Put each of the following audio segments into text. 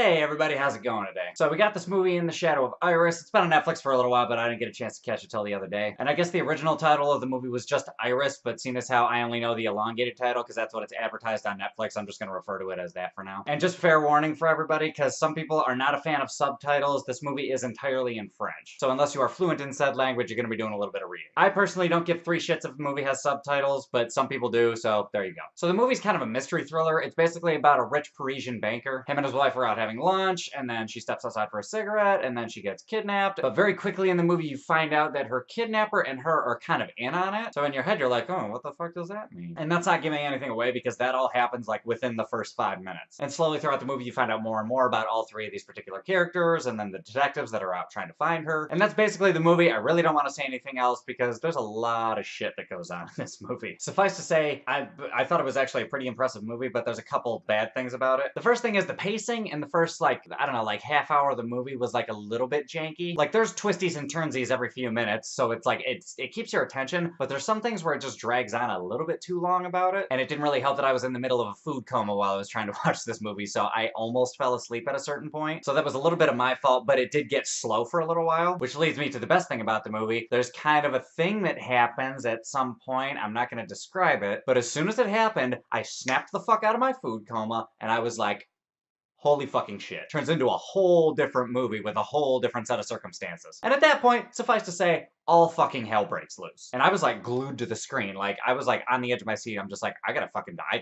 Hey everybody, how's it going today? So we got this movie In the Shadow of Iris. It's been on Netflix for a little while, but I didn't get a chance to catch it till the other day. And I guess the original title of the movie was just Iris, but seeing as how I only know the elongated title because that's what it's advertised on Netflix, I'm just going to refer to it as that for now. And just fair warning for everybody, because some people are not a fan of subtitles, this movie is entirely in French. So unless you are fluent in said language, you're going to be doing a little bit of reading. I personally don't give three shits if a movie has subtitles, but some people do, so there you go. So the movie's kind of a mystery thriller. It's basically about a rich Parisian banker. Him and his wife are out having lunch, and then she steps outside for a cigarette, and then she gets kidnapped. But very quickly in the movie, you find out that her kidnapper and her are kind of in on it. So in your head, you're like, oh, what the fuck does that mean? And that's not giving anything away because that all happens like within the first 5 minutes. And slowly throughout the movie, you find out more and more about all three of these particular characters, and then the detectives that are out trying to find her. And that's basically the movie. I really don't want to say anything else because there's a lot of shit that goes on in this movie. Suffice to say, I thought it was actually a pretty impressive movie, but there's a couple bad things about it. The first thing is the pacing in the first, like, I don't know, like half hour of the movie was like a little bit janky. Like there's twisties and turnsies every few minutes, so it's like it keeps your attention, but there's some things where it just drags on a little bit too long about it. And it didn't really help that I was in the middle of a food coma while I was trying to watch this movie, so I almost fell asleep at a certain point. So that was a little bit of my fault, but it did get slow for a little while, which leads me to the best thing about the movie. There's kind of a thing that happens at some point. I'm not going to describe it, but as soon as it happened, I snapped the fuck out of my food coma, and I was like, holy fucking shit. Turns into a whole different movie with a whole different set of circumstances. And at that point, suffice to say, all fucking hell breaks loose. And I was like glued to the screen. Like I was like on the edge of my seat. I'm just like, I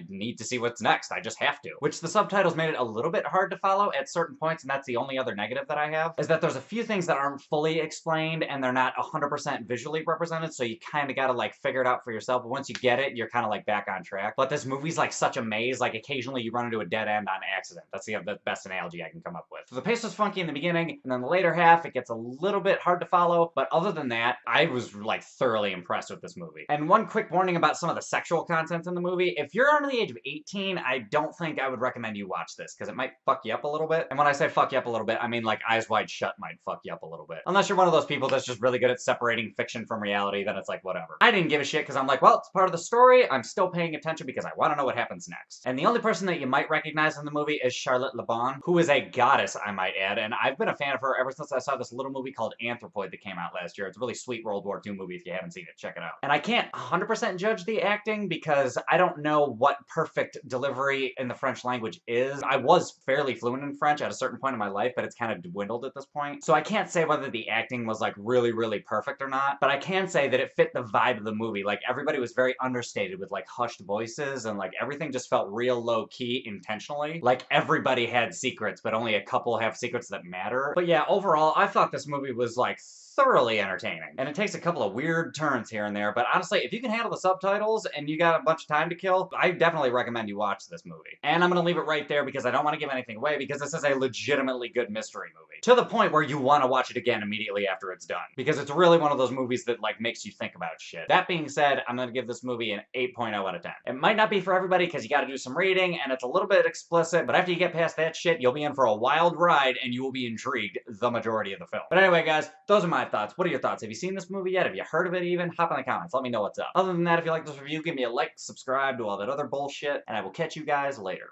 need to see what's next. I just have to. Which the subtitles made it a little bit hard to follow at certain points, and that's the only other negative that I have, is that there's a few things that aren't fully explained and they're not 100% visually represented, so you kind of gotta like figure it out for yourself. But once you get it, you're kind of like back on track. But this movie's like such a maze, like occasionally you run into a dead end on accident. That's the best analogy I can come up with. So the pace was funky in the beginning, and then the later half, it gets a little bit hard to follow, but other than that, I was like thoroughly impressed with this movie. And one quick warning about some of the sexual content in the movie. If you're under the age of 18, I don't think I would recommend you watch this, because it might fuck you up a little bit. And when I say fuck you up a little bit, I mean like Eyes Wide Shut might fuck you up a little bit. Unless you're one of those people that's just really good at separating fiction from reality, then it's like whatever. I didn't give a shit because I'm like, well, it's part of the story. I'm still paying attention because I want to know what happens next. And the only person that you might recognize in the movie is Charlotte Le Bon, who is a goddess, I might add, and I've been a fan of her ever since I saw this little movie called Anthropoid that came out last year. It's a really sweet World War II movie. If you haven't seen it, check it out. And I can't 100% judge the acting because I don't know what perfect delivery in the French language is. I was fairly fluent in French at a certain point in my life, but it's kind of dwindled at this point. So I can't say whether the acting was like really, really perfect or not, but I can say that it fit the vibe of the movie. Like everybody was very understated with like hushed voices, and like everything just felt real low key intentionally. Like everybody had secrets, but only a couple have secrets that matter. But yeah, overall, I thought this movie was like thoroughly entertaining. And it takes a couple of weird turns here and there, but honestly, if you can handle the subtitles and you got a bunch of time to kill, I definitely recommend you watch this movie. And I'm gonna leave it right there because I don't want to give anything away because this is a legitimately good mystery movie. To the point where you want to watch it again immediately after it's done. Because it's really one of those movies that like makes you think about shit. That being said, I'm gonna give this movie an 8.0 out of 10. It might not be for everybody because you gotta do some reading and it's a little bit explicit, but after you get past that shit, you'll be in for a wild ride and you will be intrigued the majority of the film. But anyway, guys, those are my thoughts. What are your thoughts? Have you seen this movie yet? Have you heard of it even? Hop in the comments. Let me know what's up. Other than that, if you like this review, give me a like, subscribe, do all that other bullshit, and I will catch you guys later.